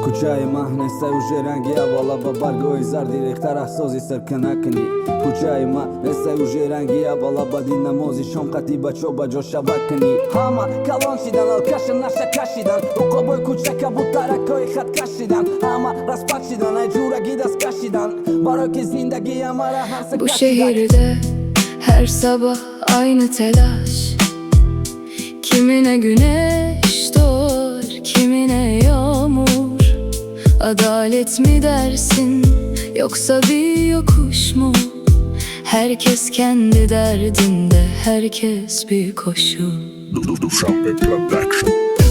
Kuchai mahne se ushe rangi avala babargo izar direktar ahsozi serkanakni Kuchai mahne se ushe rangi avala badina mozi shom qati bacho bajo shabakni Hama kalon shidan al kashan nasha kashidan Uqoboy kuchaka butarakoi khat kashidan Hama raspak shidan ay jura gidas kashidan Baroki zindagi amara hansa Bu şehirde her sabah aynı telaş. Kimine güneş doğar, kimine yağmur. Adalet mi dersin, yoksa bir yokuş mu? Herkes kendi derdinde, herkes bir koşu.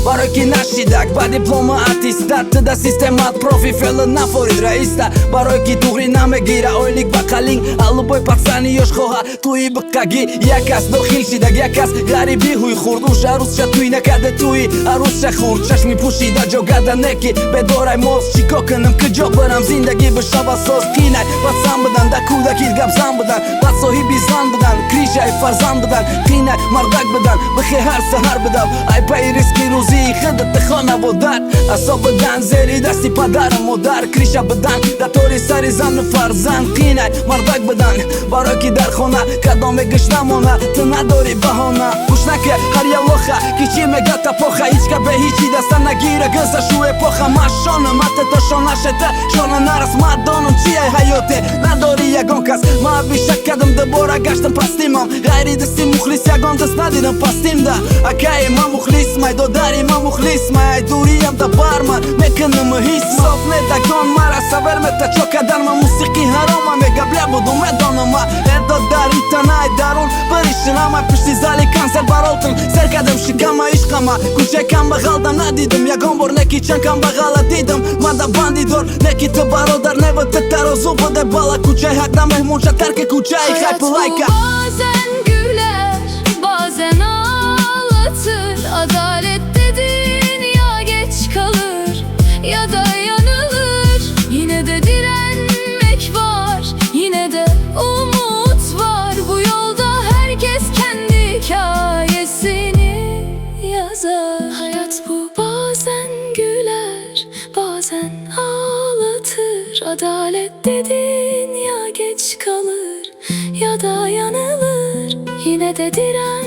Baroki nashidak, ba diploma atistat Të da sistemat profi fellën na forit raista Baroki tuhri na me gira ojlik bakaling Allu boj pacani josh koha tu i bëkagi Jakas do khil shidak jakas garibi huj khurd Ush arus qa tuj në kade tuj arus qa khurd Qash mi pushi da gjo gada neki bedoraj mos Qiko kënëm këgjo bëram zindagi bëshaba sos Kinaj pacan bëdan da kuda kit gabzan bëdan Paco hibizan bëdan krisha i farzan bëdan Kinaj mardak bëdan bëkhe har se har bëdav Aj pa i riski ruzi i khëndët të khona vodar Aso bëdan zeri da si padarë modar Krisha bëdan datori sarizan në farzan Kinaj mardak bëdan baroki dar khona Ka do me gëshna mona të nadori bahona Kushna ke harja loha kiqi me gata poha Iqka be hiqi da sa na gira gëza shu e poha Ma shonë ma të të shona shete Shonë naras ma donën qia e hajote Nadori jagon kas ma abisha kadëm dëbora gashtën pastimam Gajri dhe si mukhlis jagon të snadi në pastim da A ka e ma mukhlis ma i do dari ma mukhlis ma aj duri jam të barman Me kënë më hisma Sot ne takon mara sa ver me të qoka dar ma musiki haroma Me gabla budu me donë ma E do dari të na i darun Për ishën ama pështi zali kanë ser barotën Ser kadëm shikama ishkama Ku që kam bëgall na didëm Jagon bor ne ki qën kam bëgalla didëm Ma da bandidor ne ki të barodar Neve të tarozu për dhe bala Ku që hak da me hmun që terke ku që i haj për lajka Bazen güler, bazen ağlatır. Adalet dediğin ya geç kalır ya da yanılır. Yine de direnmek var, yine de umut var. Bu yolda herkes kendi hikayesini yazar. Hayat bu, bazen güler, bazen ağlatır. Adalet dediğin ya geç kalır ya da yanılır. Yine de direnmek